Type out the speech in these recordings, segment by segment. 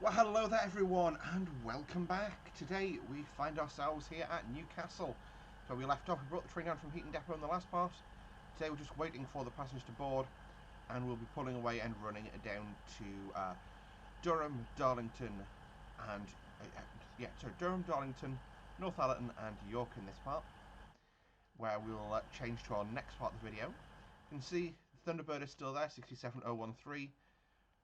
Well, hello there everyone and welcome back. Today we find ourselves here at Newcastle. So we left off, we brought the train down from Heaton Depot in the last part. Today we're just waiting for the passengers to board and we'll be pulling away and running down to Durham, Darlington and, Durham, Darlington, Northallerton and York in this part, where we'll change to our next part of the video. You can see Thunderbird is still there, 67013.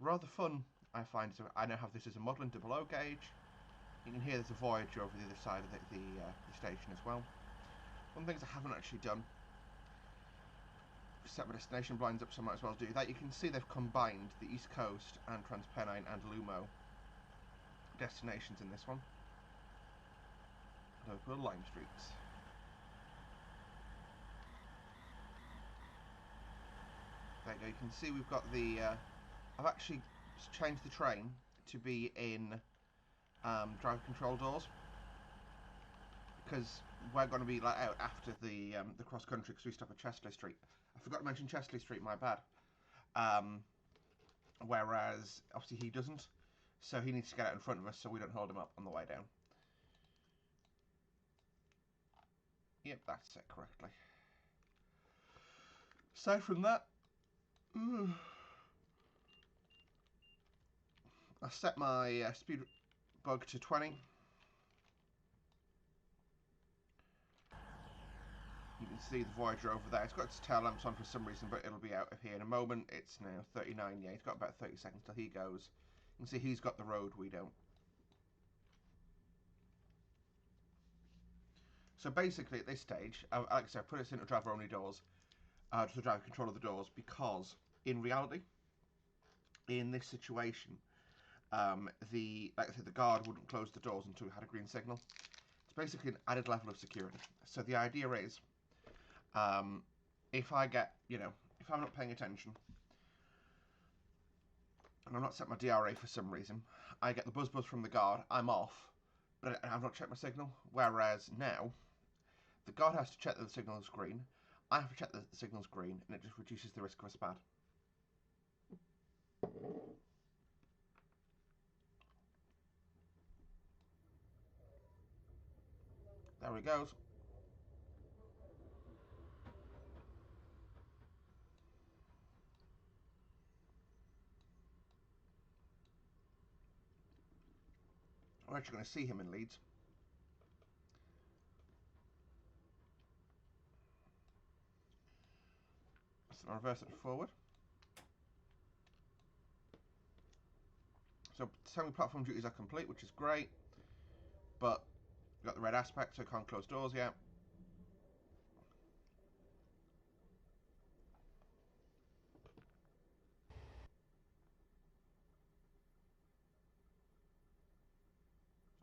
Rather fun, I find. So I now have this as a model and double O gauge. You can hear there's a Voyager over the other side of the station as well. One of the things I haven't actually done, set my destination blinds up, so I might as well do that. You can see they've combined the East Coast and Transpennine and Lumo destinations in this one. Liverpool Lime Streets. There you go. You can see we've got the. I've actually changed the train to be in driver control doors because we're going to be let out after the cross country because we stop at Chesley Street. I forgot to mention Chesley Street, my bad. Whereas obviously he doesn't, so he needs to get out in front of us so we don't hold him up on the way down. Yep, that's it correctly. Aside from that, I set my speed bug to 20. You can see the Voyager over there. It's got its tail lamps on for some reason, but it'll be out of here in a moment. It's now 39, yeah, he's got about 30 seconds till he goes. You can see he's got the road, we don't. So basically at this stage, like I said, I've put us into driver-only doors, to the driver control of the doors, because in reality, in this situation, like I said, the guard wouldn't close the doors until we had a green signal. It's basically an added level of security. So the idea is, if I get, if I'm not paying attention and I'm not set my DRA for some reason, I get the buzz from the guard, I'm off, but I've not checked my signal. Whereas now, the guard has to check that the signal is green, I have to check that the signal's green, and it just reduces the risk of a SPAD. There he goes. We're actually going to see him in Leeds. So I'll reverse it forward. So semi-platform duties are complete, which is great, but we've got the red aspect, so I can't close doors yet.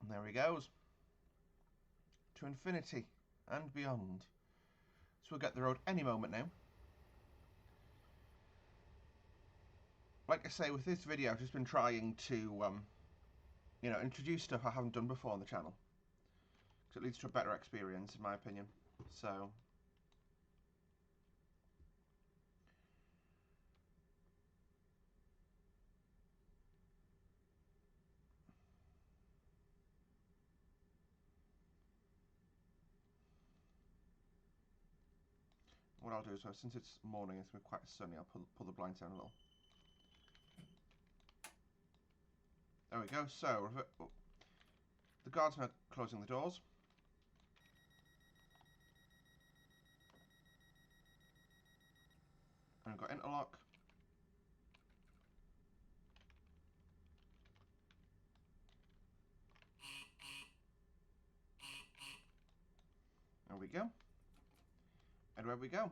And there he goes. To infinity and beyond. So we'll get the road any moment now. Like I say, with this video, I've just been trying to, introduce stuff I haven't done before on the channel. Because it leads to a better experience, in my opinion. So, what I'll do is, since it's morning, it's going to be quite sunny, I'll pull the blinds down a little. There we go. So, the guards are closing the doors. And I've got interlock. There we go. And where we go.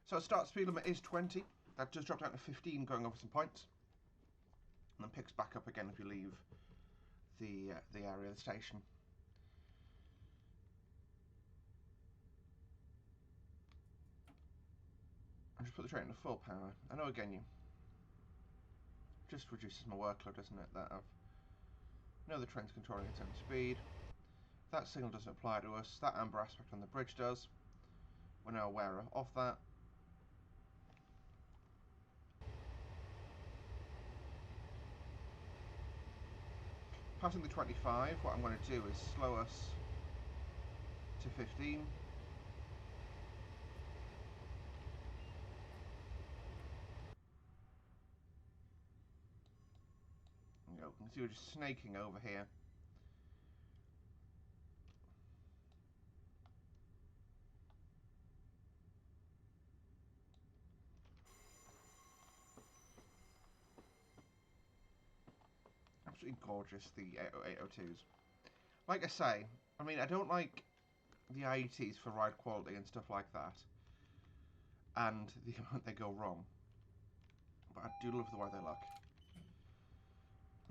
So start speed limit is 20. That just dropped down to 15 going over some points. And then picks back up again if you leave the area of the station. I just put the train into full power. I know again you just reduces my workload, doesn't it? That the train's controlling its own speed. That signal doesn't apply to us. That amber aspect on the bridge does. we're now aware of that. Passing the 25, what I'm going to do is slow us to 15. You know, you can see we're just snaking over here. Absolutely gorgeous, the 802s. Like I say, I mean, I don't like the IETs for ride quality and stuff like that, and the amount they go wrong, but I do love the way they look.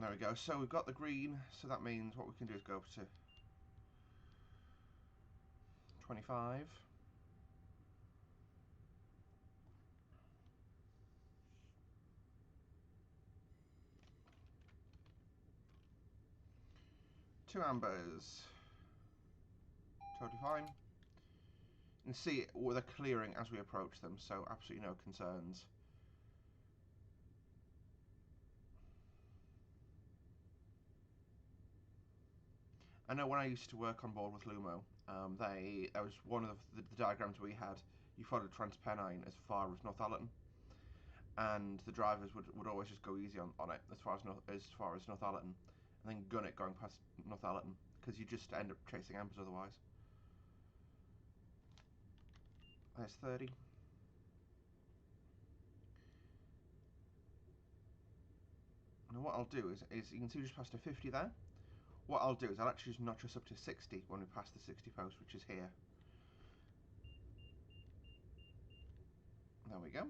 There we go, so we've got the green, so that means what we can do is go up to 25. Two ambers. Totally fine. You can see they're clearing as we approach them, so absolutely no concerns. I know when I used to work on board with Lumo, that was one of the diagrams we had. You followed Transpennine as far as Northallerton, and the drivers would always just go easy on it as far as Northallerton, and then gun it going past Northallerton, because you just end up chasing ambers otherwise. There's 30. And what I'll do is you can see we just passed a 50 there. What I'll do is I'll actually just notch us up to 60 when we pass the 60 post, which is here. There we go.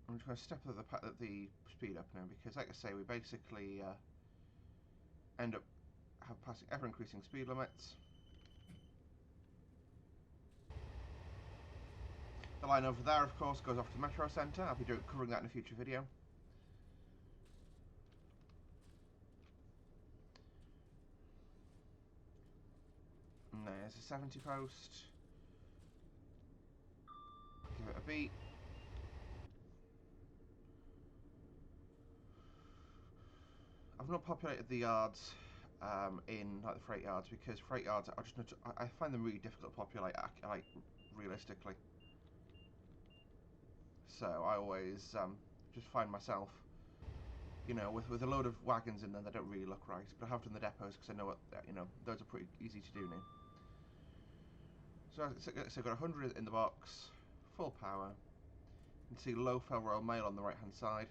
I'm just going to step the speed up now because, like I say, we basically end up passing ever-increasing speed limits. The line over there, of course, goes off to the Metro Centre. I'll be covering that in a future video. And there's a 70 post. Give it a beat. I've not populated the yards in like the freight yards because freight yards I find them really difficult to populate like realistically. So I always just find myself, you know, with a load of wagons in there that don't really look right. But I have done the depots because I know what those are pretty easy to do now. So I've got 100 in the box, full power. You can see low fell Royal Mail on the right hand side.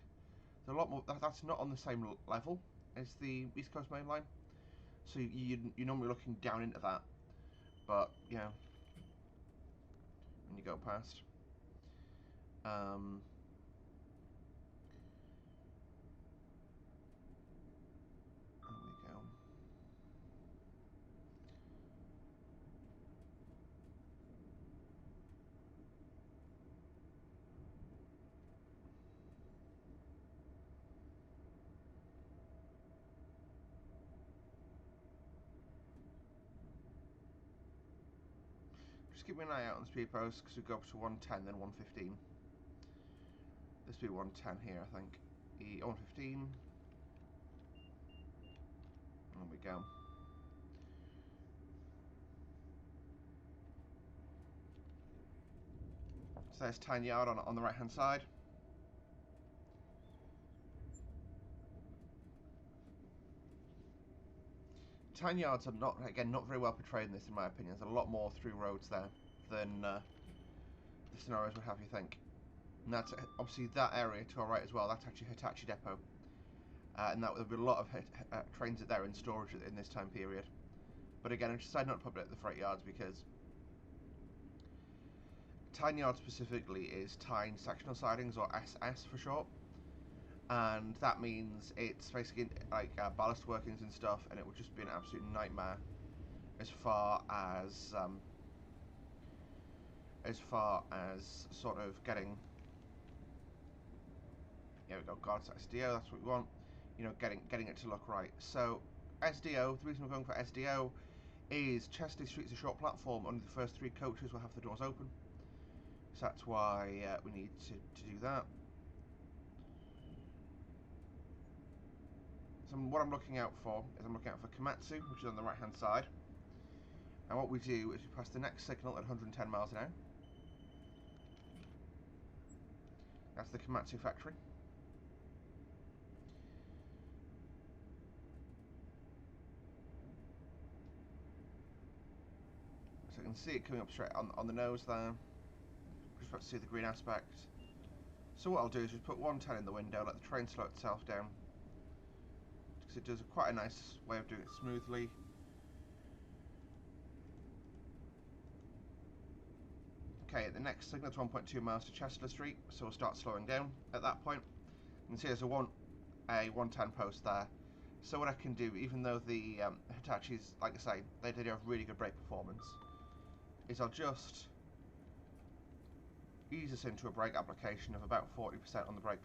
There's a lot more. That's not on the same level as the East Coast Main Line, so you're normally looking down into that. But yeah, when you go past. There we go. Just keep an eye out on the speed post because we go up to 110, then 115. This will be 110 here, I think. 115. There we go. So there's Tyne Yard on the right hand side. Tyne Yards are not very well portrayed in this, in my opinion. There's a lot more through roads there than the scenarios would have you think. And that's obviously that area to our right as well. That's actually Hitachi Depot, and that would be a lot of trains there in storage in this time period. But again, I decided not to populate the freight yards because Tyne Yard specifically is Tyne Sectional Sidings, or SS for short, and that means it's basically like ballast workings and stuff, and it would just be an absolute nightmare as far as sort of getting. There we go, God's SDO, that's what we want. You know, getting it to look right. So SDO, the reason we're going for SDO is Chesterley Street's a short platform. Only the first 3 coaches will have the doors open. So that's why we need to do that. So what I'm looking out for is I'm looking out for Komatsu, which is on the right hand side. And what we do is we pass the next signal at 110 miles an hour. That's the Komatsu factory. So you can see it coming up straight on the nose there. Just about to see the green aspect. So what I'll do is just put 110 in the window, let the train slow itself down. Because it does quite a nice way of doing it smoothly. Okay, the next signal is 1.2 miles to Chester Street, so we'll start slowing down at that point. You can see there's a 110 post there. So what I can do, even though the Hitachis, like I say, they do have really good brake performance, is I'll just ease us into a brake application of about 40% on the brake.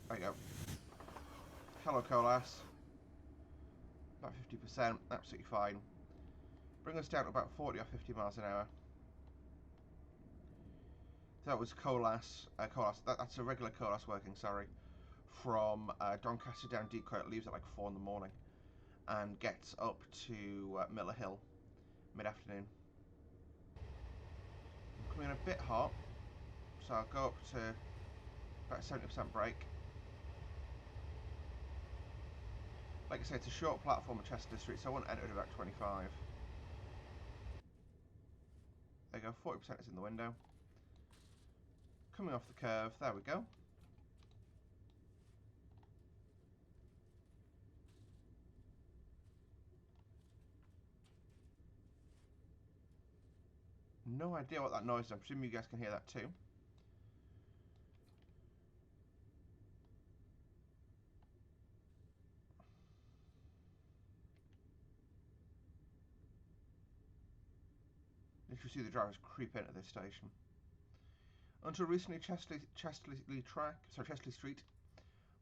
There you go. Hello Colas. About 50%, absolutely fine. Bring us down to about 40 or 50 miles an hour. That was Colas. That's a regular Colas working, sorry. From Doncaster down Decoy, it leaves at like 4 in the morning and gets up to Miller Hill mid-afternoon. I'm coming in a bit hot, so I'll go up to about 70% brake. Like I say, it's a short platform at Chester Street, so I want to enter at about 25. There you go, 40% is in the window. Coming off the curve, there we go. No idea what that noise is. I'm assuming you guys can hear that too. If you see the drivers creep into this station. Until recently, Chesterley Street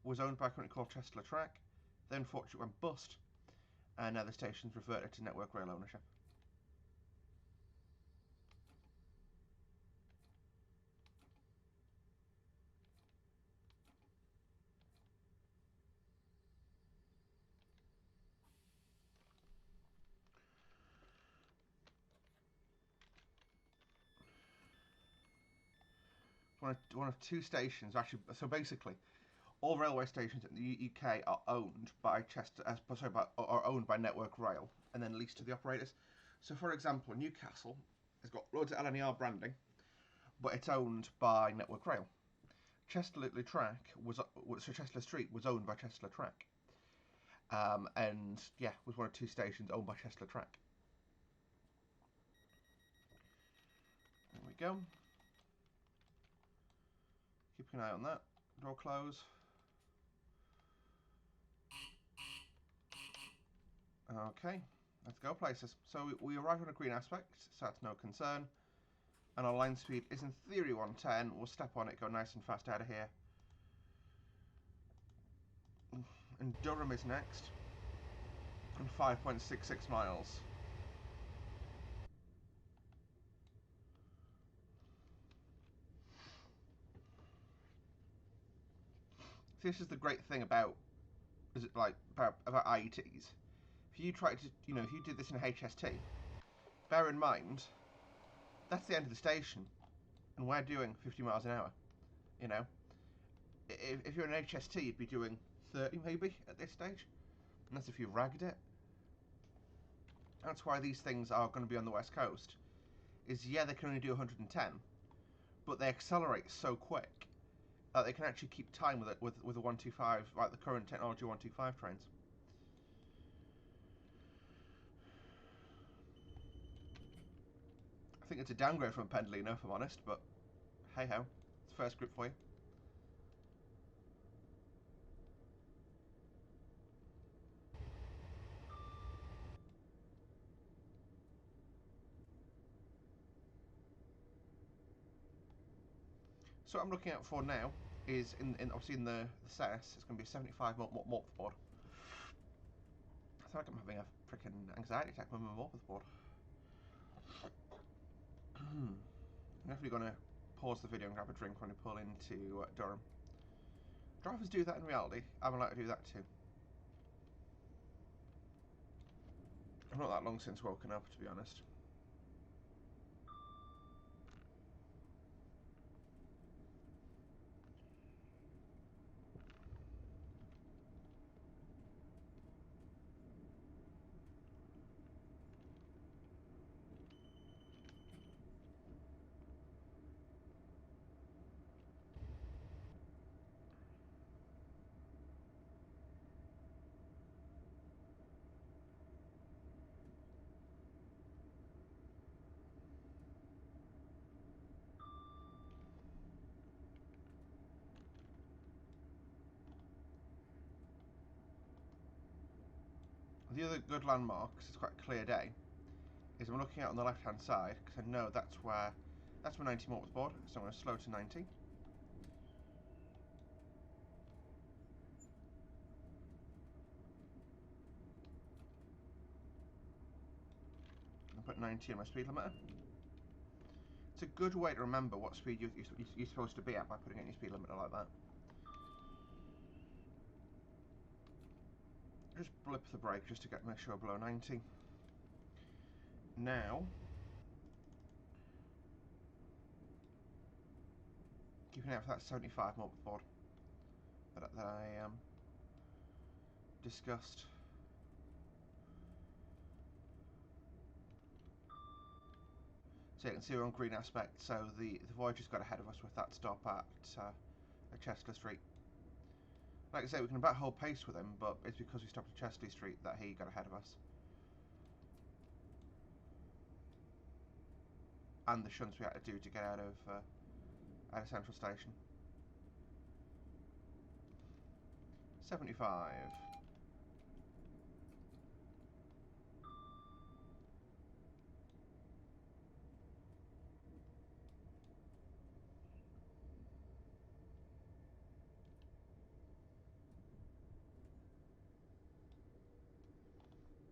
was owned by a company called Chester Track. Then, unfortunately, went bust, and now the station's reverted to Network Rail ownership. One of 2 stations, actually. So basically, all railway stations in the UK are owned by are owned by Network Rail and then leased to the operators. So, for example, Newcastle has got loads of LNER branding, but it's owned by Network Rail. Chester Street was owned by Chester Track, and yeah, was one of 2 stations owned by Chester Track. There we go. Keep an eye on that. Door close. Okay, let's go places. So we arrive on a green aspect, so that's no concern. And our line speed is in theory 110. We'll step on it, go nice and fast out of here. And Durham is next. And 5.66 miles. This is the great thing about IETs. If you try to, if you did this in a HST, bear in mind that's the end of the station, and we're doing 50 miles an hour. If you're an HST, you'd be doing 30 maybe at this stage, and that's if you ragged it. That's why these things are going to be on the west coast. Yeah, they can only do 110, but they accelerate so quick that they can actually keep time with it with a 125, like the current technology 125 trains. I think it's a downgrade from Pendolino, if I'm honest, but hey ho, it's first grip for you. So what I'm looking out for now is obviously in the CES, it's going to be a 75 mult board. feel like I'm having a freaking anxiety attack when I'm off with the board. I'm definitely going to pause the video and grab a drink when I pull into Durham. Drivers do that in reality. I'm allowed to do that too. I've not that long since woken up, to be honest. The other good landmark, because it's quite a clear day, is I'm looking out on the left hand side because I know that's where 90 more was bored, so I'm going to slow to 90. And put 90 on my speed limiter. It's a good way to remember what speed you're supposed to be at by putting in your speed limiter like that. Just blip the brake just to make sure below 90. Now, keeping an eye out for that 75 more board that I discussed. So you can see we're on green aspect, so the Voyager's got ahead of us with that stop at Chester Street. Like I say, we can about hold pace with him, but it's because we stopped at Chesley Street that he got ahead of us. And the shunts we had to do to get out of Central Station. 75.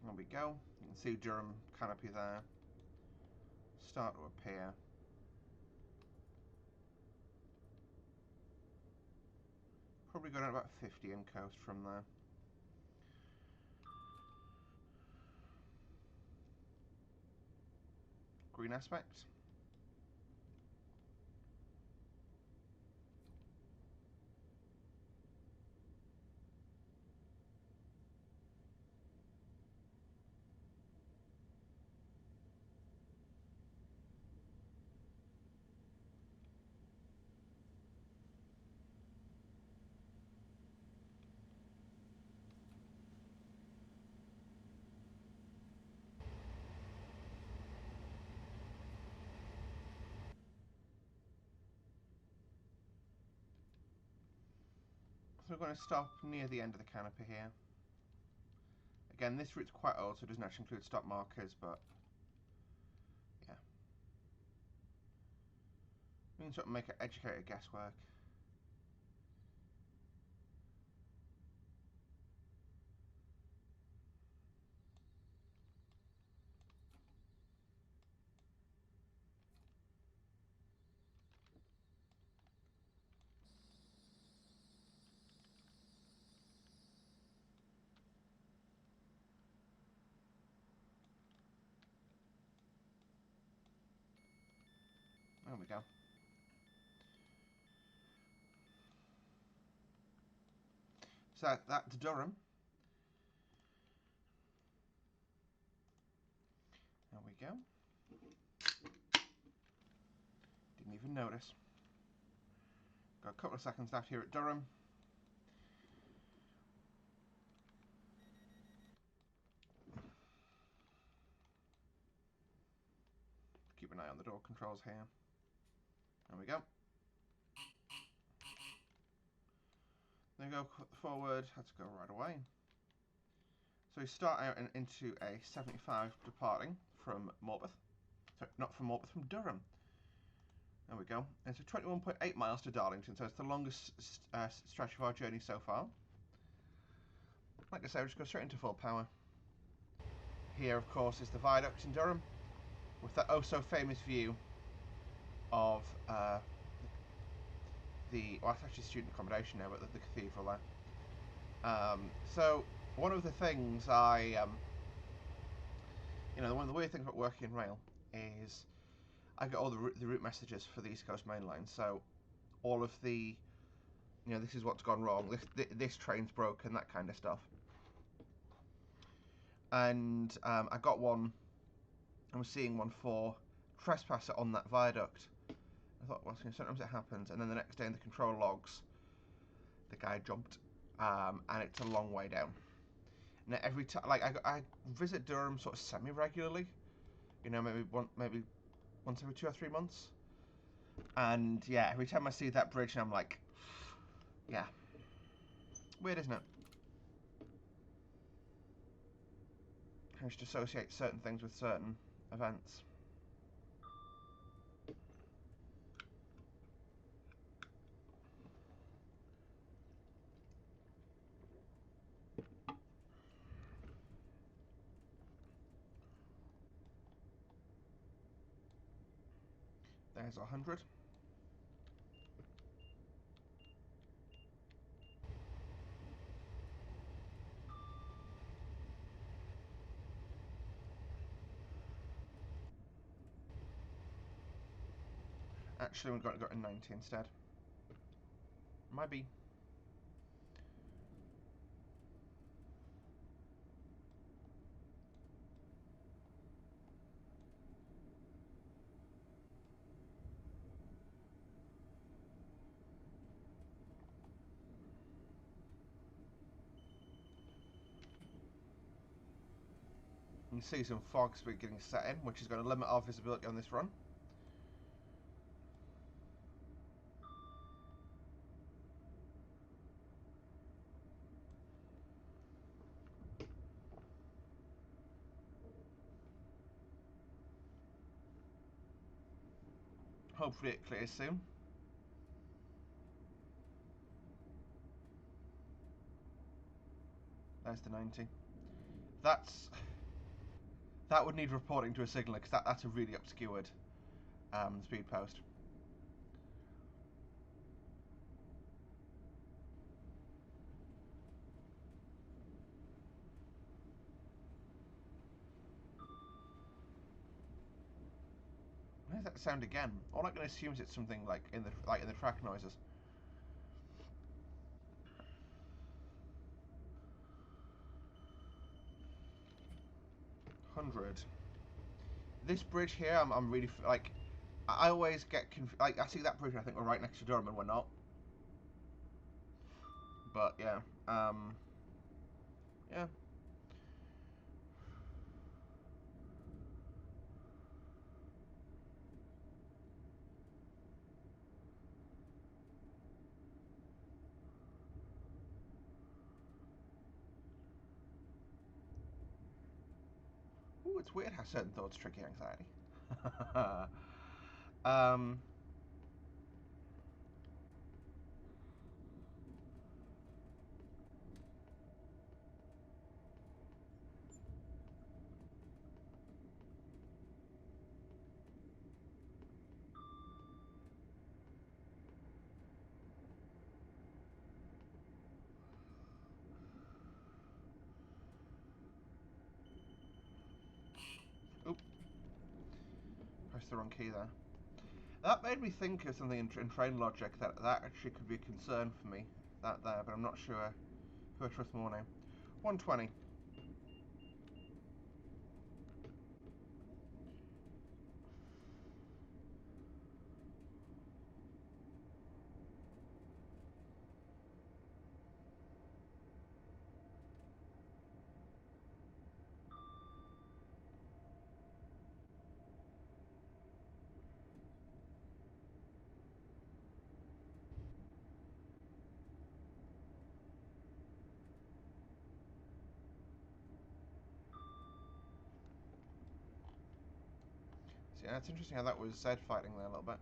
There we go. You can see Durham canopy there. Start to appear. Probably going at about 50 in coast from there. Green aspect. So we're going to stop near the end of the canopy here. Again, this route's quite old, so it doesn't actually include stop markers, but yeah. We can sort of make it educated guesswork. There we go. So that's Durham. There we go. Didn't even notice. Got a couple of seconds left here at Durham. Keep an eye on the door controls here. There we go. Then we go forward, had to go right away. So we start out into a 75 departing from Morpeth. Sorry, not from Morpeth, from Durham. There we go. And it's 21.8 miles to Darlington, so it's the longest stretch of our journey so far. Like I say, we'll just go straight into full power. here, of course, is the viaduct in Durham, with that oh so famous view of well, it's actually student accommodation now, but the cathedral there. So one of the things one of the weird things about working in rail is I get all the route messages for the East Coast Main Line. So all of the, this is what's gone wrong. This train's broken, that kind of stuff. And I got one. I was seeing one for trespasser on that viaduct. I thought, well, sometimes it happens. And then the next day in the control logs, the guy jumped, and it's a long way down. Now every time, like I visit Durham sort of semi-regularly, maybe once every 2 or 3 months. And yeah, every time I see that bridge, I'm like, yeah, weird, isn't it? I just associate certain things with certain events. There's 100. Actually, we've got a 90 instead. Might be. You can see some fog getting set in, which is going to limit our visibility on this run. Hopefully it clears soon. There's the 90. That would need reporting to a signaller, because that's a really obscured speed post. Where's that sound again? All I can assume is it's something like in the track noises. This bridge here, I'm really like. I always get like I see that bridge, and I think we're right next to Durham, and we're not. But yeah, yeah. Ooh, it's weird how certain thoughts trigger anxiety. um. Oop. Pressed the wrong key there. That made me think of something in train logic that actually could be a concern for me. That there, but I'm not sure who I trust more now. 120. So yeah, it's interesting how that was said fighting there a little bit.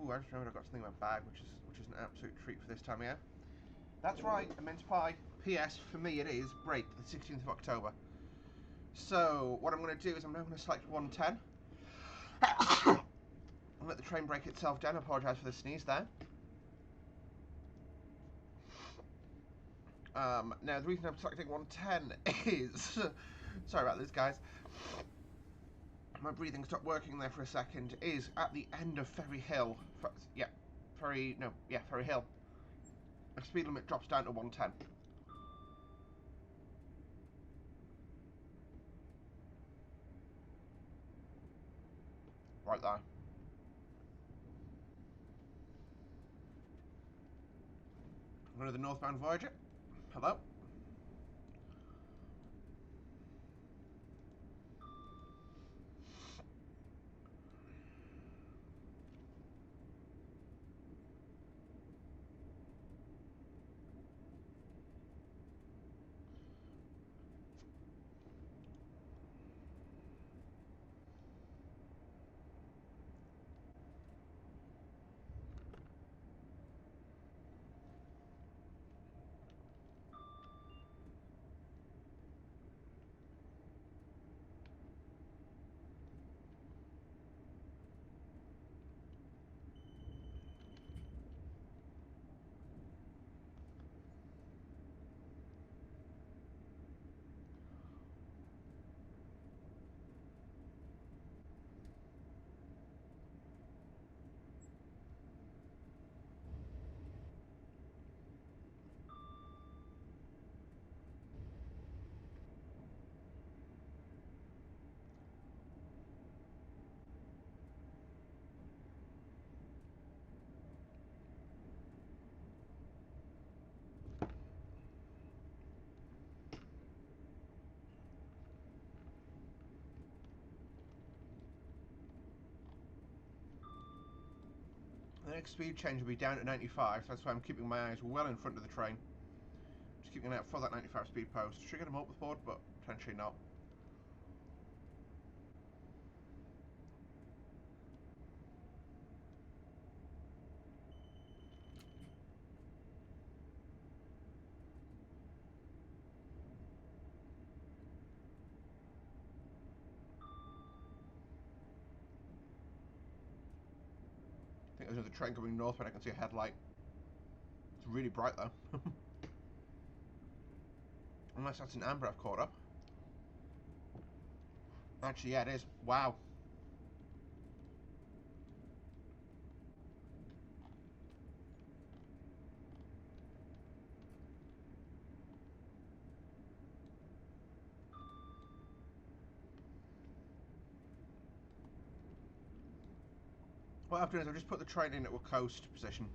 Ooh, I just remembered I've got something in my bag, which is an absolute treat for this time of year. That's right, a mince pie. P.S. For me, it is break the 16th of October. So what I'm going to do is I'm now going to select 110 and let the train break itself down. I apologise for the sneeze there. Now the reason I'm selecting 110 is sorry about this, guys. My breathing stopped working there for a second. Is at the end of Ferry Hill. Ferry Hill. The speed limit drops down to 110. Right there. I'm going to the northbound Voyager. Hello. The next speed change will be down to 95, so that's why I'm keeping my eyes well in front of the train. Just keeping an eye out for that 95 speed post. Should get them up with board, but potentially not. I think there's another train coming north, but I can see a headlight. It's really bright though. Unless that's an amber I've caught up. Actually, yeah, it is. Wow. What I've done is I've just put the train in at a coast position.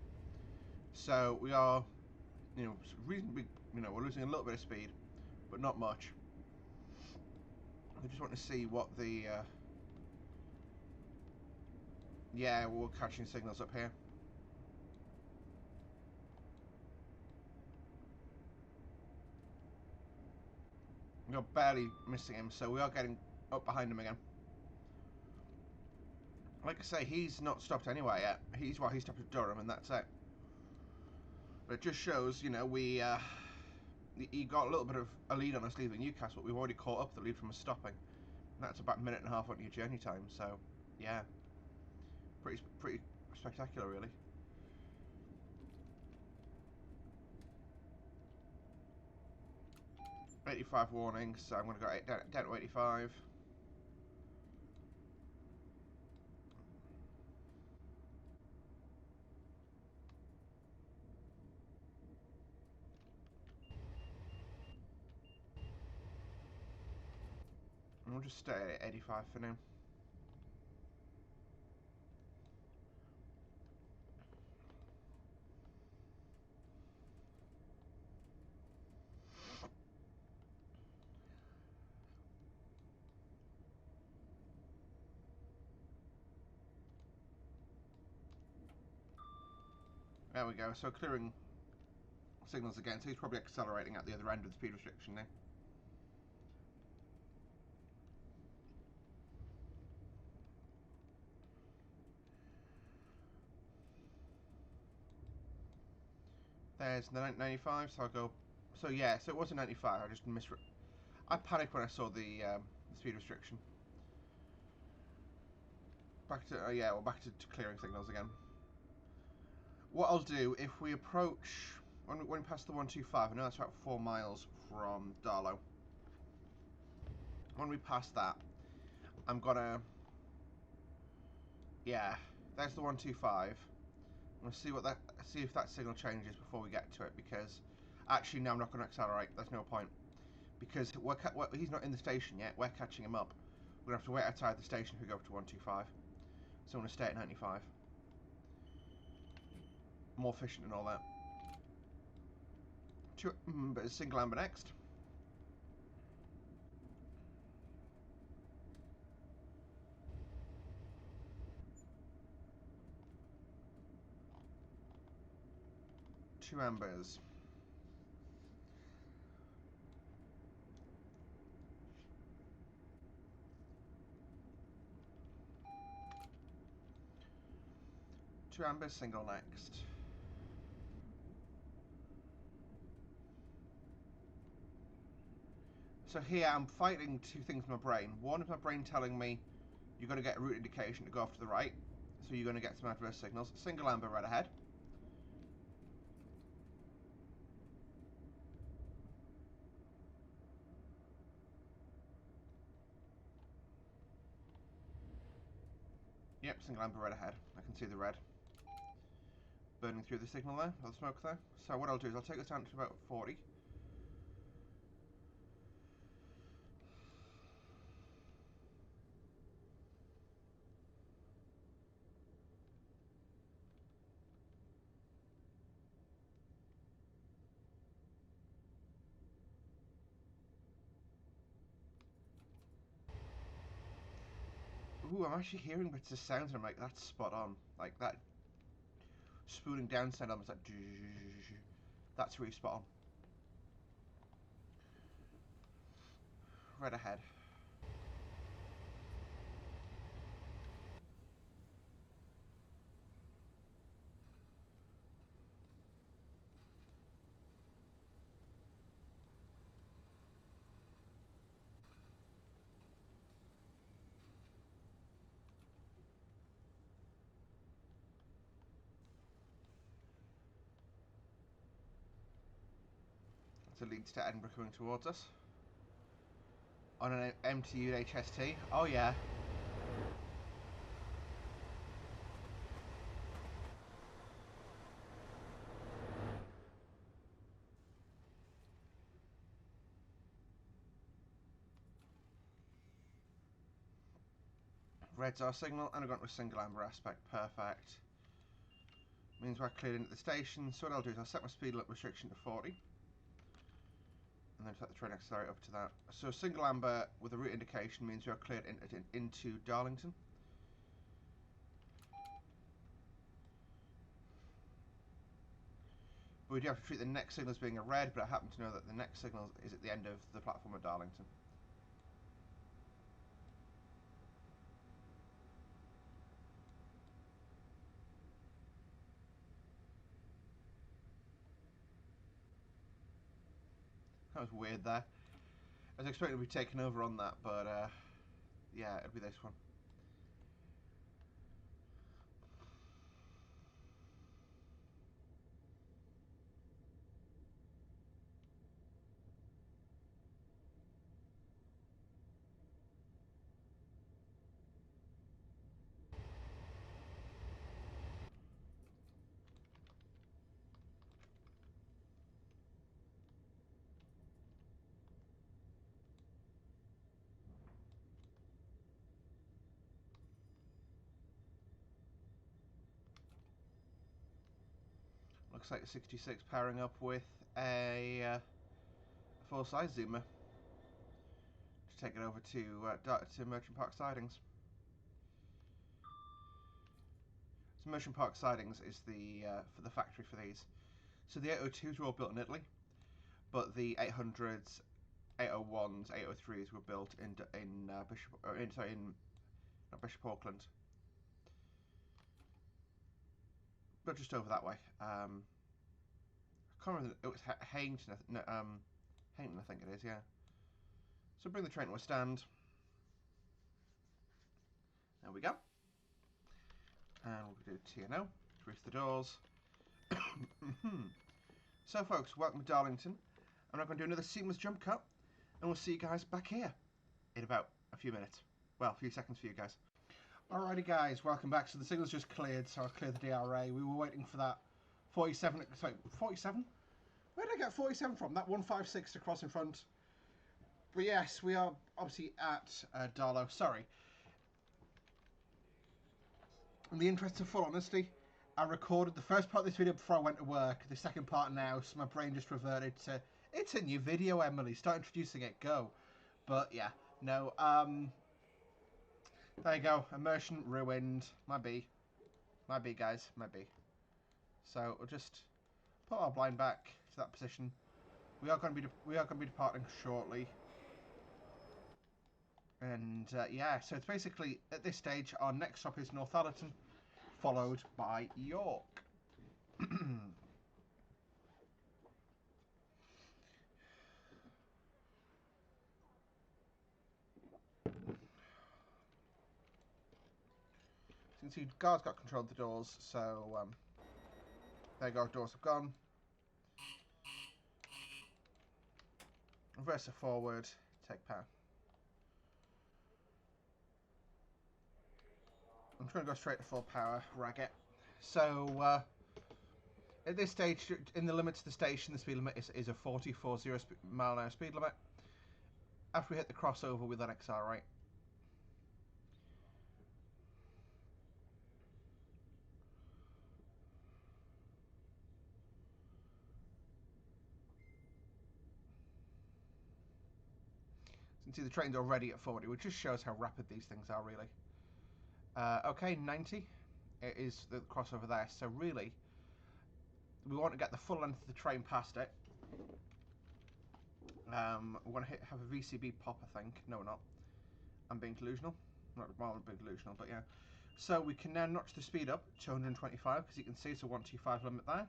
So we are, reasonably, we're losing a little bit of speed, but not much. I just want to see what the, yeah, we're catching signals up here. We're barely missing him, so we are getting up behind him again. Like I say, he's not stopped anywhere yet. He's stopped at Durham, and that's it. But it just shows, he got a little bit of a lead on us leaving Newcastle, but we've already caught up the lead from us stopping. And that's about a minute and a half on your journey time, so, yeah. Pretty spectacular, really. .85 warning, so I'm going to go down to 85. And we'll just stay at 85 for now. There we go, so clearing signals again, so he's probably accelerating at the other end of the speed restriction now. There's the 95, so I'll go... So yeah, so it was a 95, I just I panicked when I saw the speed restriction. Back to, yeah, we're back to clearing signals again. What I'll do, if we approach, when we pass the 125, I know that's about 4 miles from Darlow. When we pass that, I'm gonna, yeah, there's the 125. I'm gonna see if that signal changes before we get to it, because actually no, I'm not gonna accelerate. There's no point, because he's not in the station yet. We're catching him up. We're gonna have to wait outside the station if we go up to 125. So I'm gonna stay at 95. More efficient and all that. But it's single amber next. Two ambers. Two ambers, single next. So here I'm fighting two things in my brain. One is my brain telling me you're going to get a route indication to go off to the right, so you're going to get some adverse signals. Single amber right ahead. Yep, single amber right ahead. I can see the red burning through the signal there, or the smoke there. So what I'll do is I'll take this down to about 40. Ooh, I'm actually hearing bits of sounds and I'm like, that's spot on. Like that spooning down sound, almost like, that's really spot on. Right ahead. So leads to Edinburgh coming towards us. On an MTU HST. Oh yeah. Red's our signal, and I've got a single amber aspect. Perfect. Means we're cleared into the station. So what I'll do is I'll set my speed limit restriction to 40. And then set the train accelerator up to that. So single amber with a route indication means we're cleared into Darlington. But we do have to treat the next signal as being a red, but I happen to know that the next signal is at the end of the platform at Darlington. That was weird there. I was expecting to be taken over on that, but yeah, it'll be this one. Looks like 66 pairing up with a full-size zoomer to take it over to Merchant Park Sidings. So Merchant Park Sidings is the for the factory for these. So the 802s were all built in Italy, but the 800s, 801s, 803s were built in Bishop Auckland, but just over that way. I can't remember. It was Hayington. No, Hayington, I think it is. Yeah. So bring the train to a stand. There we go. And we'll do TNO. Grease the doors. So, folks, welcome to Darlington. I'm now going to do another seamless jump cut, and we'll see you guys back here in about a few minutes. Well, a few seconds for you guys. Alrighty, guys, welcome back. So the signal's just cleared, so I cleared the DRA. We were waiting for that 47. Sorry, 47? Where did I get 47 from? That 156 to cross in front. But yes, we are obviously at Darlow. Sorry. In the interest of full honesty, I recorded the first part of this video before I went to work, the second part now, so my brain just reverted to, it's a new video, Emily, start introducing it, go. But yeah, no, there you go, immersion ruined, might be, guys, might be. So we'll just put our blind back to that position. We are going to be departing shortly. And yeah, so it's basically, at this stage, our next stop is Northallerton, followed by York. So you can see guards got control of the doors, so there you go, doors have gone. Reverse it forward, take power. I'm trying to go straight to full power, rag it. So at this stage, in the limits of the station, the speed limit is a 40 mile an hour speed limit. After we hit the crossover, we then accelerate. You can see the train's already at 40, which just shows how rapid these things are, really. Okay, 90 is the crossover there. So really, we want to get the full length of the train past it. We want to have a VCB pop, I think. No, we're not. I'm being delusional. Well, I'm being delusional, but yeah. So we can now notch the speed up to 125, because you can see it's a 125 limit there.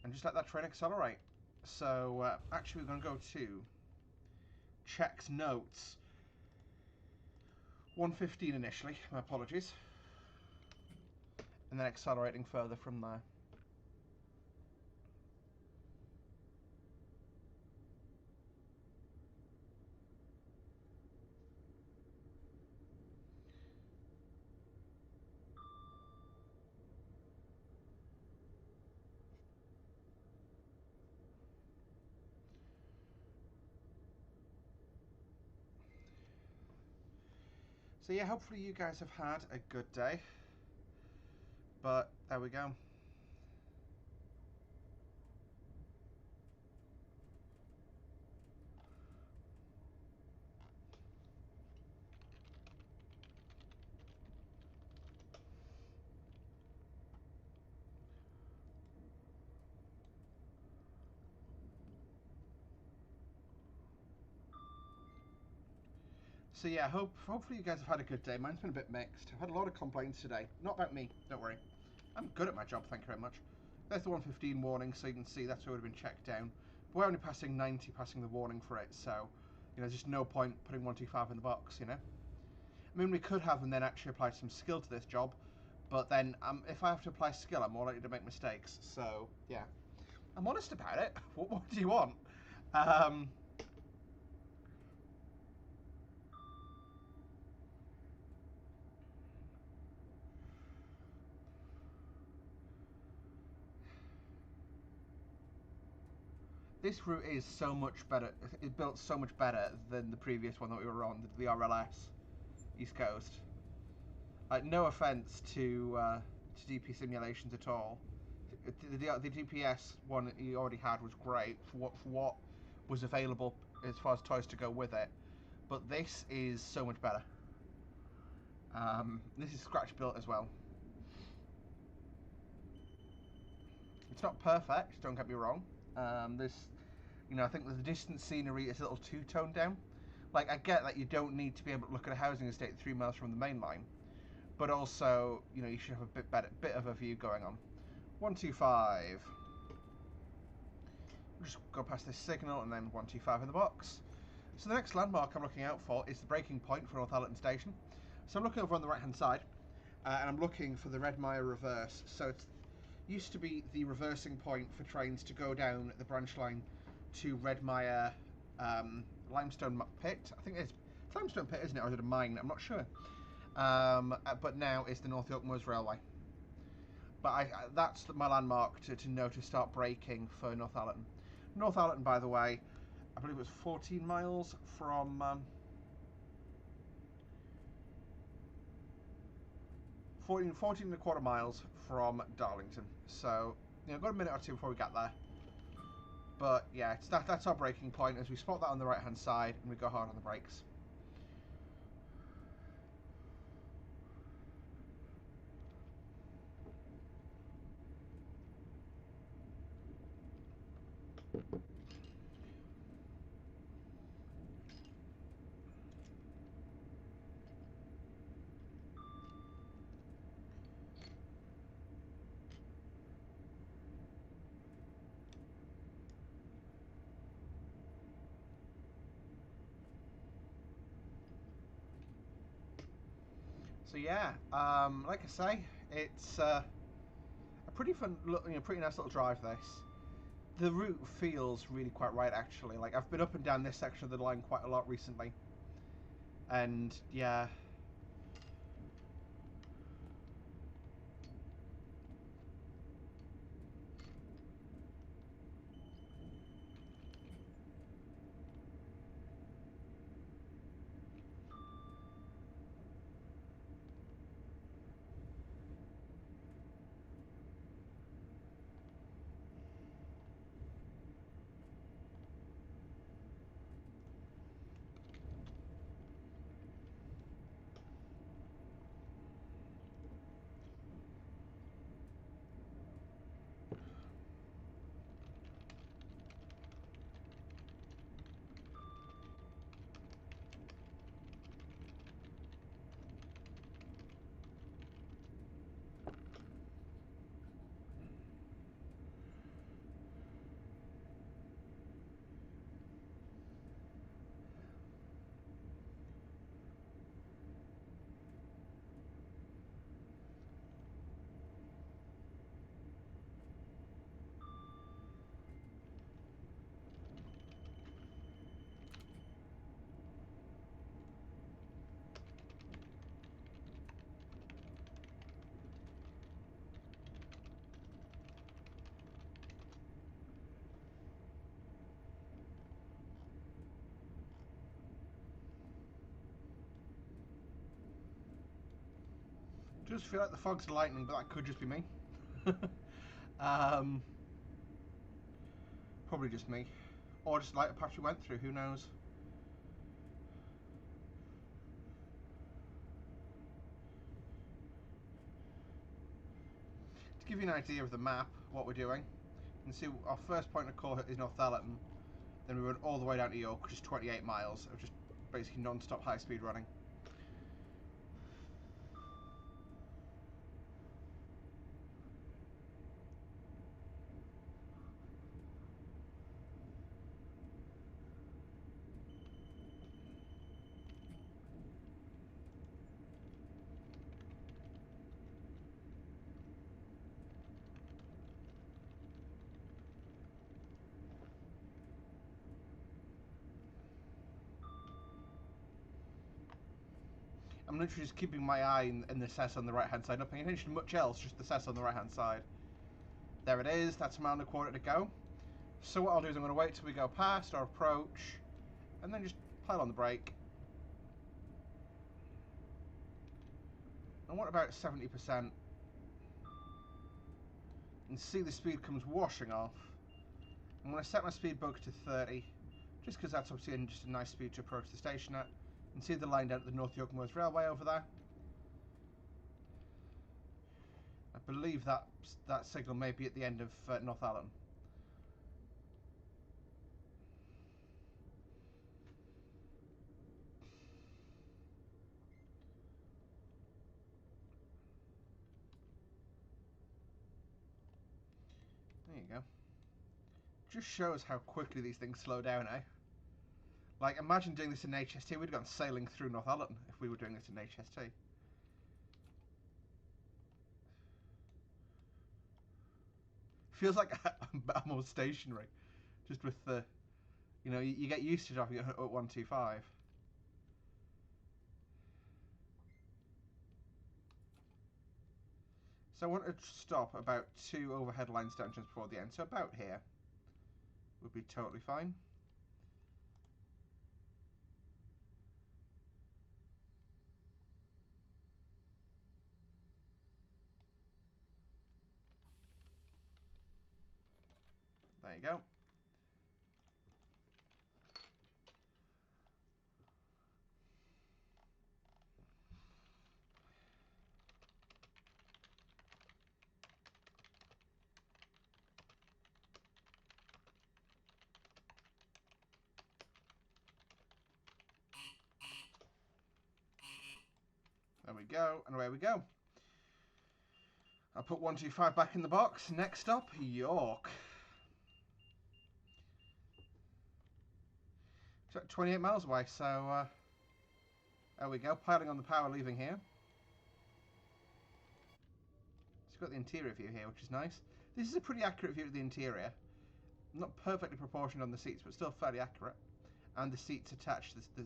And just let that train accelerate. So actually, we're going to go to checks notes. 115 initially, my apologies. And then accelerating further from there. So yeah, hopefully you guys have had a good day. But there we go. So yeah, hopefully you guys have had a good day. Mine's been a bit mixed. I've had a lot of complaints today. Not about me, don't worry. I'm good at my job, thank you very much. There's the 115 warning, so you can see that's already been checked down. But we're only passing 90, passing the warning for it, so, you know, there's just no point putting 125 in the box, you know? I mean, we could have and then actually apply some skill to this job, but then if I have to apply skill, I'm more likely to make mistakes, so, yeah. I'm honest about it. What do you want? This route is so much better. It's built so much better than the previous one that we were on, the RLS East Coast. Like, no offense to DP simulations at all. The DPS one that you already had was great for what was available as far as toys to go with it, but this is so much better. This is scratch built as well. It's not perfect, don't get me wrong. This, you know, I think the distance scenery is a little too toned down. Like, I get that you don't need to be able to look at a housing estate 3 miles from the main line, but also, you know, you should have a bit of a view going on. 125. We'll just go past this signal and then 125 in the box. So the next landmark I'm looking out for is the breaking point for Northallerton Station. So I'm looking over on the right hand side and I'm looking for the Redmire reverse. So it used to be the reversing point for trains to go down the branch line to Redmire limestone pit. I think it's limestone pit, isn't it? Or is it a mine? I'm not sure. But now it's the North York Moors Railway. But that's my landmark to know to start braking for Northallerton. Northallerton, by the way, I believe it was 14 miles from 14 and a quarter miles from Darlington. So, you know, got a minute or two before we get there. But yeah, that's our braking point as we spot that on the right hand side and we go hard on the brakes. So yeah, like I say, it's a pretty fun, pretty nice little drive. This, the route feels really quite right actually. Like I've been up and down this section of the line quite a lot recently, and yeah. Just feel like the fog's lightning, but that could just be me. um, Probably just me, or just like a patch we went through. Who knows? To give you an idea of the map, what we're doing, you can see our first point of call is Northallerton. Then we run all the way down to York, which is 28 miles of just basically non-stop high-speed running. I'm literally just keeping my eye in the cess on the right hand side, not paying attention to much else, just the cess on the right hand side. There it is, that's a mile and a quarter to go. So what I'll do is I'm going to wait till we go past or approach, and then just pile on the brake. I want about 70%, and see the speed comes washing off. I'm going to set my speed bug to 30, just because that's obviously just a nice speed to approach the station at. And see the line down at the North York Moors Railway over there. I believe that signal may be at the end of Northallerton. There you go. Just shows how quickly these things slow down, eh? Like, imagine doing this in HST. We'd have gone sailing through Northallerton if we were doing this in HST. Feels like I'm more stationary. Just with the... You know, you get used to dropping it at 125. So I want to stop about 2 overhead line stanchions before the end. So about here would be totally fine. There you go. There we go, and away we go. I'll put 125 back in the box. Next up, York. It's 28 miles away, so there we go. Piling on the power, leaving here. It's got the interior view here, which is nice. This is a pretty accurate view of the interior. Not perfectly proportioned on the seats, but still fairly accurate. And the seats attached to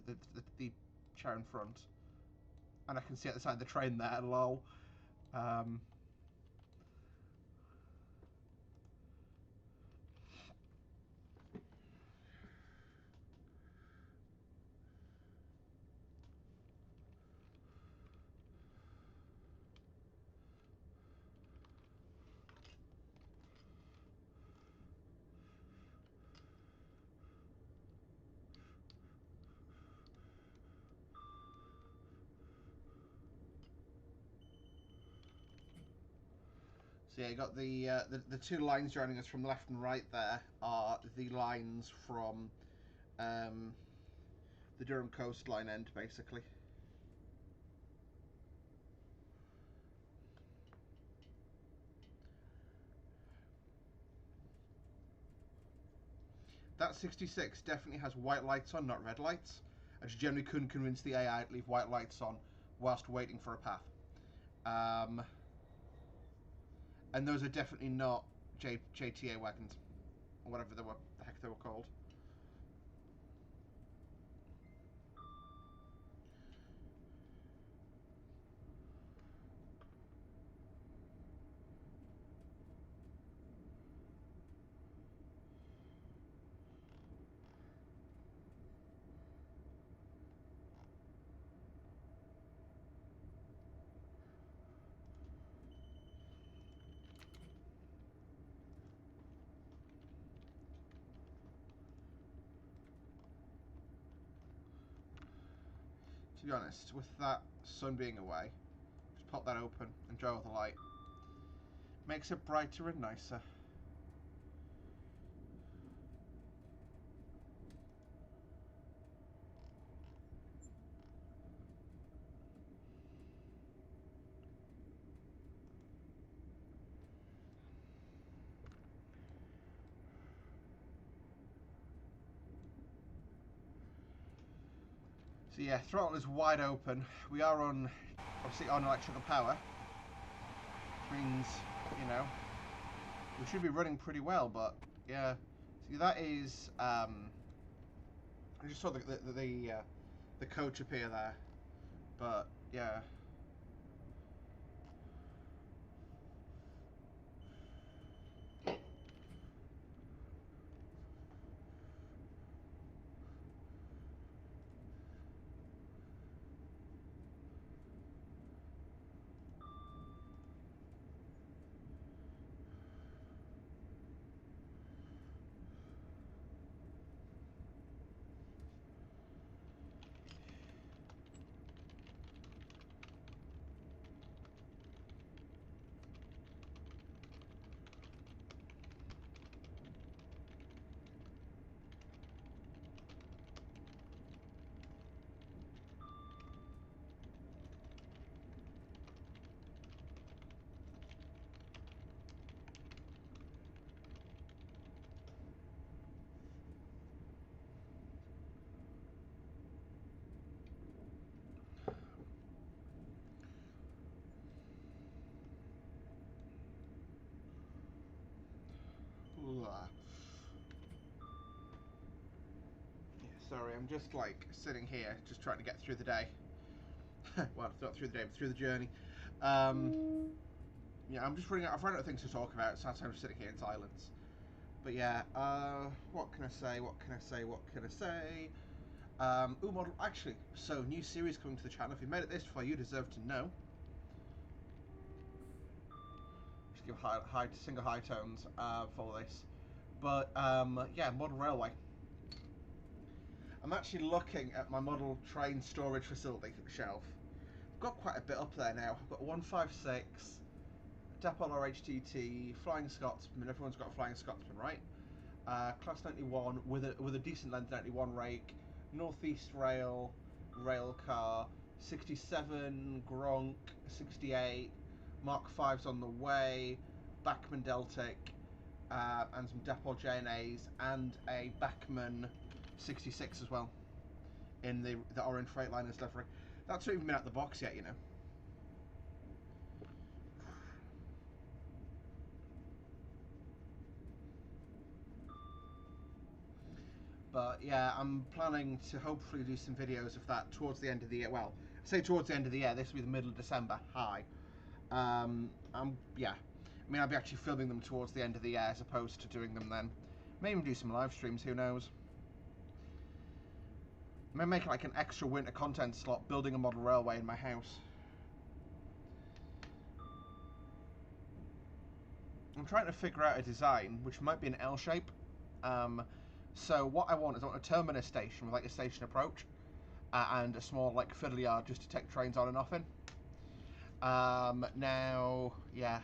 the chair in front. And I can see at the side of the train there, lol. So yeah, you got the 2 lines joining us from left and right there are the lines from the Durham coastline end, basically. That 66 definitely has white lights on, not red lights. I just generally couldn't convince the AI to leave white lights on whilst waiting for a path. And those are definitely not JTA wagons, or whatever the heck they were called. To be honest, with that sun being away, just pop that open and draw the light. Makes it brighter and nicer. So yeah, throttle is wide open. We are on, obviously, on electrical power, which means, you know, we should be running pretty well. But yeah, see, that is I just saw the coach appear there, but yeah. Yeah, sorry, I'm just like sitting here, just trying to get through the day. Well, not through the day, but through the journey. Yeah, I'm just running out. I've run out of things to talk about, so I'm just sitting here in silence. But yeah, what can I say? What can I say? What can I say? Model. Actually, so new series coming to the channel. If you made it this far, you deserve to know. Just give single high tones for this. But yeah, model railway. I'm actually looking at my model train storage facility shelf. I've got quite a bit up there now. I've got 156, Dapol RHTT, Flying Scotsman. Everyone's got a Flying Scotsman, right? Class 91 with a decent length 91 rake, Northeast Rail, rail car, 67 Gronk, 68 Mark 5's on the way, Bachmann Deltic, and some Dapol JNAs, and a Bachmann 66 as well in the orange Freightliners livery. That's not even been out the box yet, you know. But yeah, I'm planning to hopefully do some videos of that towards the end of the year. Well, I say towards the end of the year. This will be the middle of December. Yeah. I mean, I'll be actually filming them towards the end of the year as opposed to doing them then. Maybe even do some live streams. Who knows? Maybe make like an extra winter content slot, building a model railway in my house. I'm trying to figure out a design which might be an L shape. So what I want is a terminus station with like a station approach and a small like fiddle yard just to take trains on and off in. Now, yeah.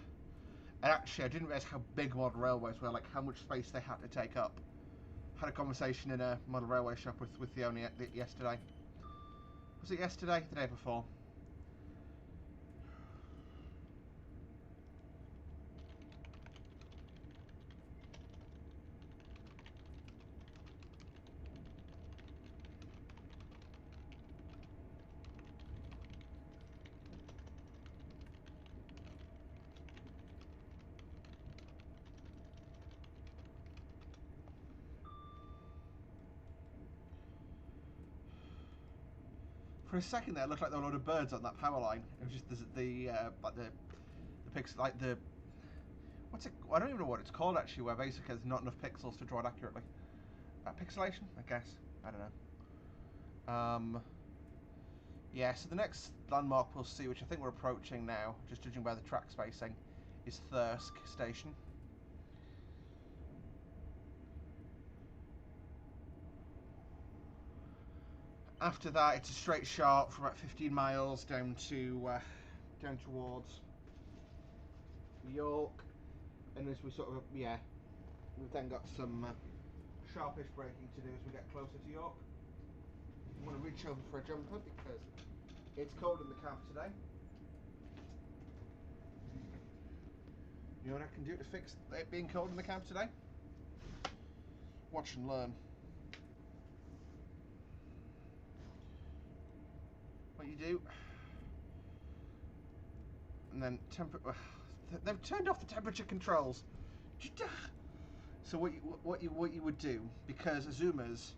And actually, I didn't realise how big model railways were, like how much space they had to take up. Had a conversation in a model railway shop with Theone yesterday. Was it yesterday? The day before? For a second there, it looked like there were a lot of birds on that power line. It was just like the pixel, like the what's it? I don't even know what it's called actually. Where basically there's not enough pixels to draw it accurately. Pixelation, I guess. I don't know. Yeah. So the next landmark we'll see, which I think we're approaching now, just judging by the track spacing, is Thirsk Station. After that, it's a straight shot for about 15 miles down towards York, and as we sort of we've then got some sharpish braking to do as we get closer to York. I'm going to reach over for a jumper because it's cold in the cab today. You know what I can do to fix it being cold in the cab today? Watch and learn. What you do, and then they've turned off the temperature controls. So what you would do, because Azumas,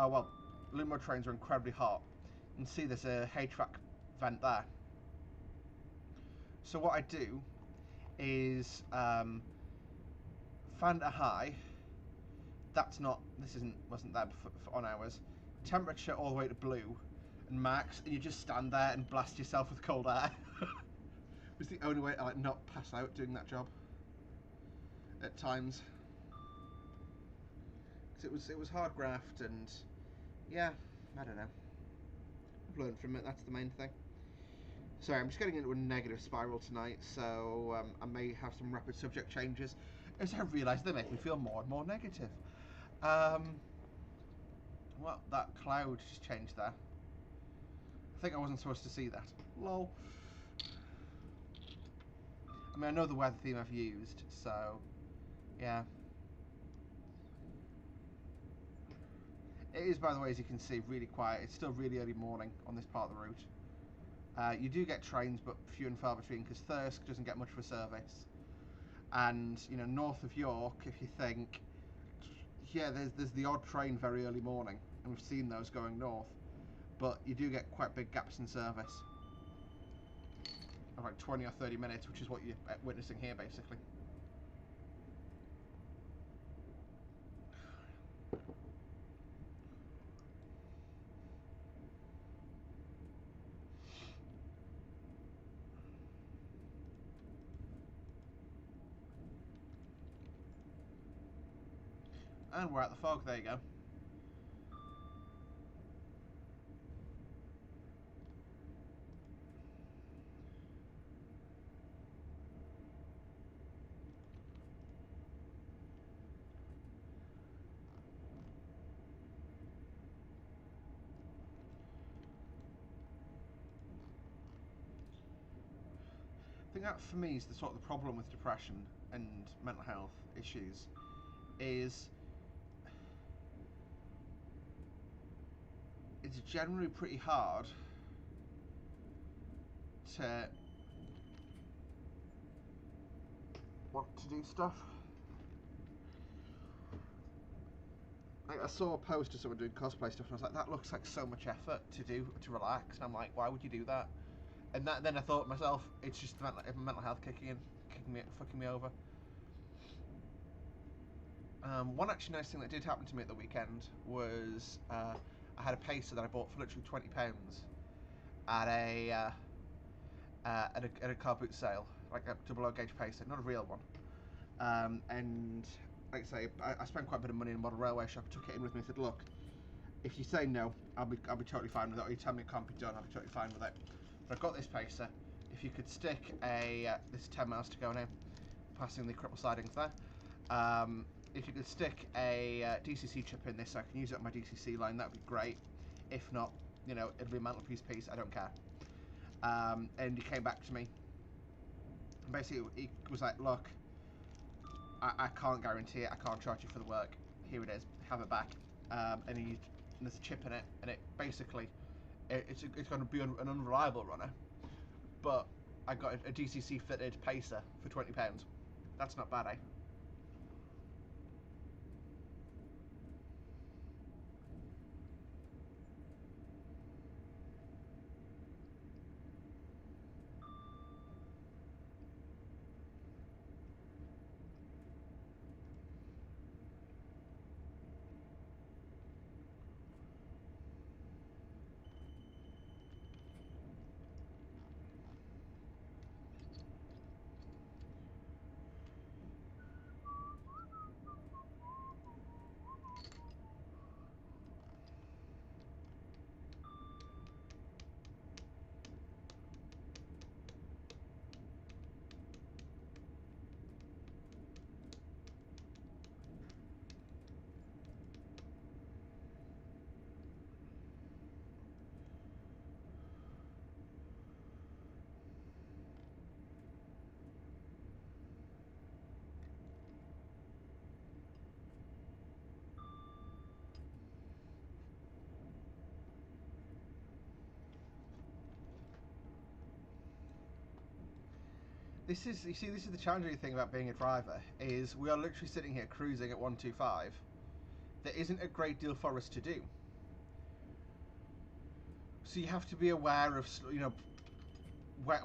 Lumo trains are incredibly hot. You can see there's a HVAC vent there. So what I do is fan to high. Wasn't there on ours. Temperature all the way to blue and max, and you just stand there and blast yourself with cold air. It was the only way to like not pass out doing that job at times. Because it was hard graft, and yeah, I don't know. I've learned from it. That's the main thing. Sorry, I'm just getting into a negative spiral tonight, so I may have some rapid subject changes as I realise they make me feel more and more negative. Well, that cloud just changed there. I think I wasn't supposed to see that. Lol. I mean, I know the weather theme I've used, so yeah. It is, by the way, as you can see, really quiet. It's still really early morning on this part of the route. You do get trains, but few and far between, because Thirsk doesn't get much of a service. And you know, north of York, if you think, yeah, there's the odd train very early morning, and we've seen those going north, but you do get quite big gaps in service of like 20 or 30 minutes, which is what you're witnessing here, basically. And we're at the fog, there you go. I think that for me is the sort of the problem with depression and mental health issues is it's generally pretty hard to want to do stuff. Like, I saw a post of someone doing cosplay stuff, and I was like, that looks like so much effort to do to relax. And I'm like, why would you do that? And then I thought to myself, it's just mental health fucking me over. One actually nice thing that did happen to me at the weekend was I had a pacer that I bought for literally £20 at a car boot sale, like a double O gauge pacer, not a real one. And like I say, I spent quite a bit of money in a model railway shop. I took it in with me and said, look, if you say no, I'll be totally fine with it. Or you tell me it can't be done, I'll be totally fine with it. But I've got this pacer. If you could stick this is 10 miles to go now, passing the cripple sidings there. If you could stick a DCC chip in this, so I can use it on my DCC line, that'd be great. If not, you know, it'll be a mantelpiece piece. I don't care. And he came back to me. And basically, he was like, look, I can't guarantee it. I can't charge you for the work. Here it is. Have it back. And there's a chip in it, and it basically it's going to be an unreliable runner. But I got a DCC fitted pacer for £20. That's not bad, eh? This is the challenging thing about being a driver, is we are literally sitting here cruising at 125. There isn't a great deal for us to do. So you have to be aware of, you know,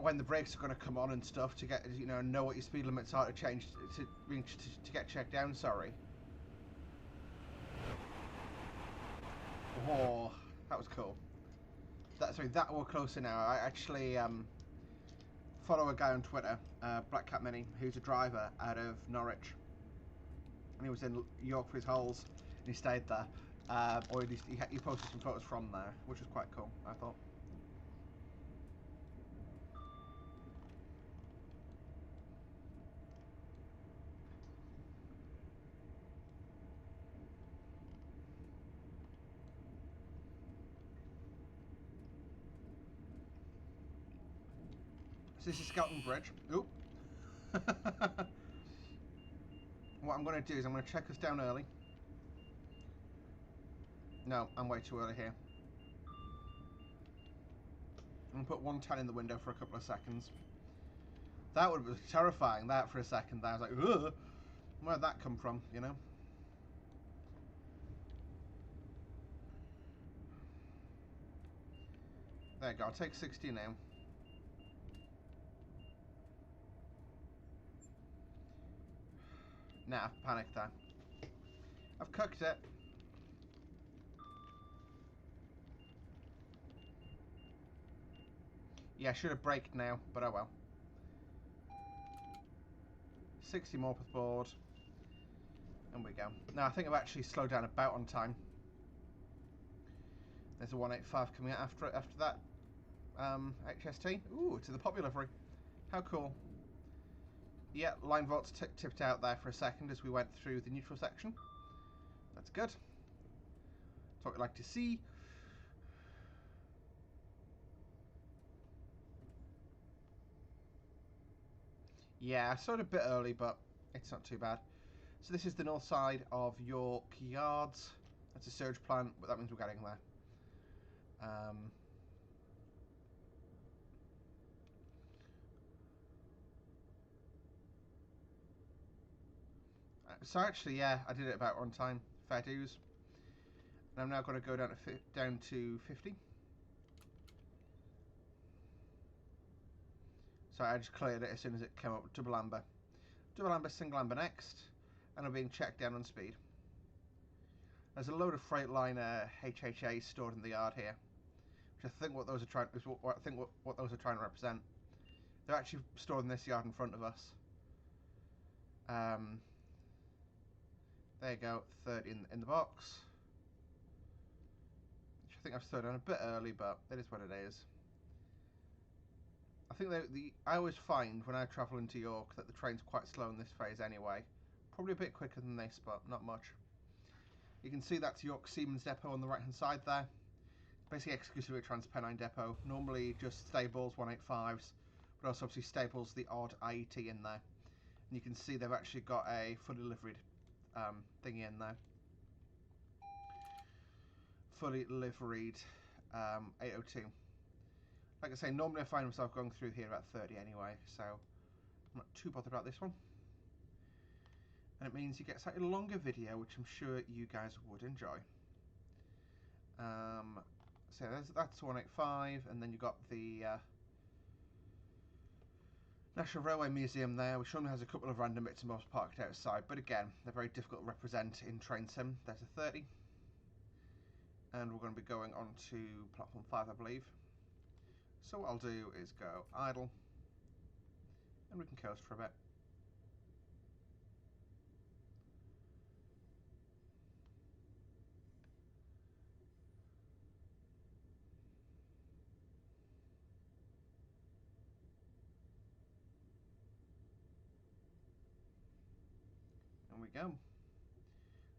when the brakes are going to come on and stuff, to get, you know what your speed limits are to change, to get checked down, sorry. Oh, that was cool. That we're closer now. I actually follow a guy on Twitter, Black Cat Mini, who's a driver out of Norwich, and he was in York for his holes, and he stayed there, or at least he posted some photos from there, which was quite cool, I thought. So this is Skelton Bridge. Oop. What I'm going to do is I'm going to check us down early. No, I'm way too early here. I'm going to put 110 in the window for a couple of seconds. That would be terrifying, that for a second. I was like, ugh, where'd that come from, you know? There you go, I'll take 60 now. Nah, I've panicked there. I've cooked it. Yeah, I should have braked now, but oh well. 60 more per board. And we go. Now, I think I've actually slowed down about on time. There's a 185 coming out after that. HST. Ooh, to the popular livery. How cool. Yeah, line vaults tipped out there for a second as we went through the neutral section. That's good. That's what we like to see. Yeah, sort of a bit early, but it's not too bad. So this is the north side of York Yards. That's a surge plant, but that means we're getting there. So actually, yeah, I did it about on time. Fair dues. And I'm now going to go down to 50. So I just cleared it as soon as it came up. Double amber. Double amber, single amber next. And I'm being checked down on speed. There's a load of Freightliner HHA stored in the yard here, which I think what those are trying to represent. They're actually stored in this yard in front of us. There you go, 30 in the box. Which I think I've slowed down a bit early, but it is what it is. I think I always find when I travel into York that the train's quite slow in this phase anyway. Probably a bit quicker than this, but not much. You can see that's York Siemens depot on the right hand side there. Basically exclusively TransPennine depot. Normally just stables, 185s, but also obviously stables the odd IET in there. And you can see they've actually got a fully liveried thingy in there. Fully liveried 802. Like I say, normally I find myself going through here about 30 anyway, so I'm not too bothered about this one. And it means you get a slightly longer video, which I'm sure you guys would enjoy. So that's 185, and then you've got the National Railway Museum there, which only has a couple of random bits and bobs parked outside, but again, they're very difficult to represent in train sim. There's a 30. And we're going to be going on to platform 5, I believe. So what I'll do is go idle, and we can coast for a bit. And we go.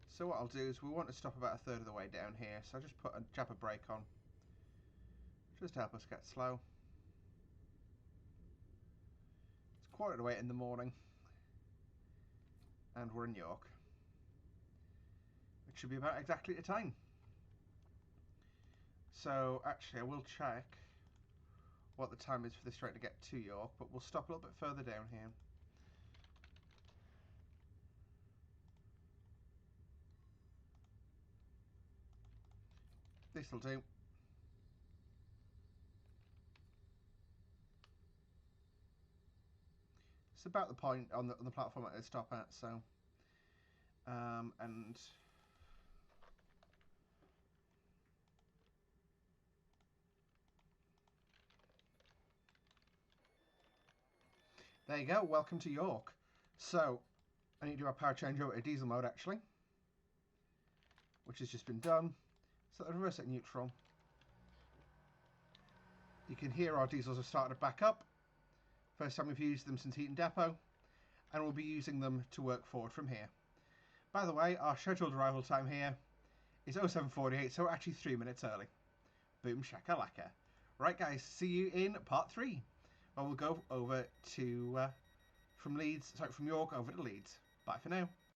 So what I'll do is we want to stop about a third of the way down here, so I'll just put a jab of brake on, just to help us get slow. It's 7:45 in the morning, and we're in York. It should be about exactly the time. So actually I will check what the time is for this train to get to York, but we'll stop a little bit further down here. This'll do. It's about the point on the platform that they stop at, so and there you go, welcome to York. So I need to do a power change over to diesel mode actually, which has just been done. So the reverse at neutral. You can hear our diesels have started to back up. First time we've used them since Heaton Depot, and we'll be using them to work forward from here. By the way, our scheduled arrival time here is 07:48, so we're actually 3 minutes early. Boom shakalaka. Right guys, see you in part 3. Where we'll go over to from York over to Leeds. Bye for now.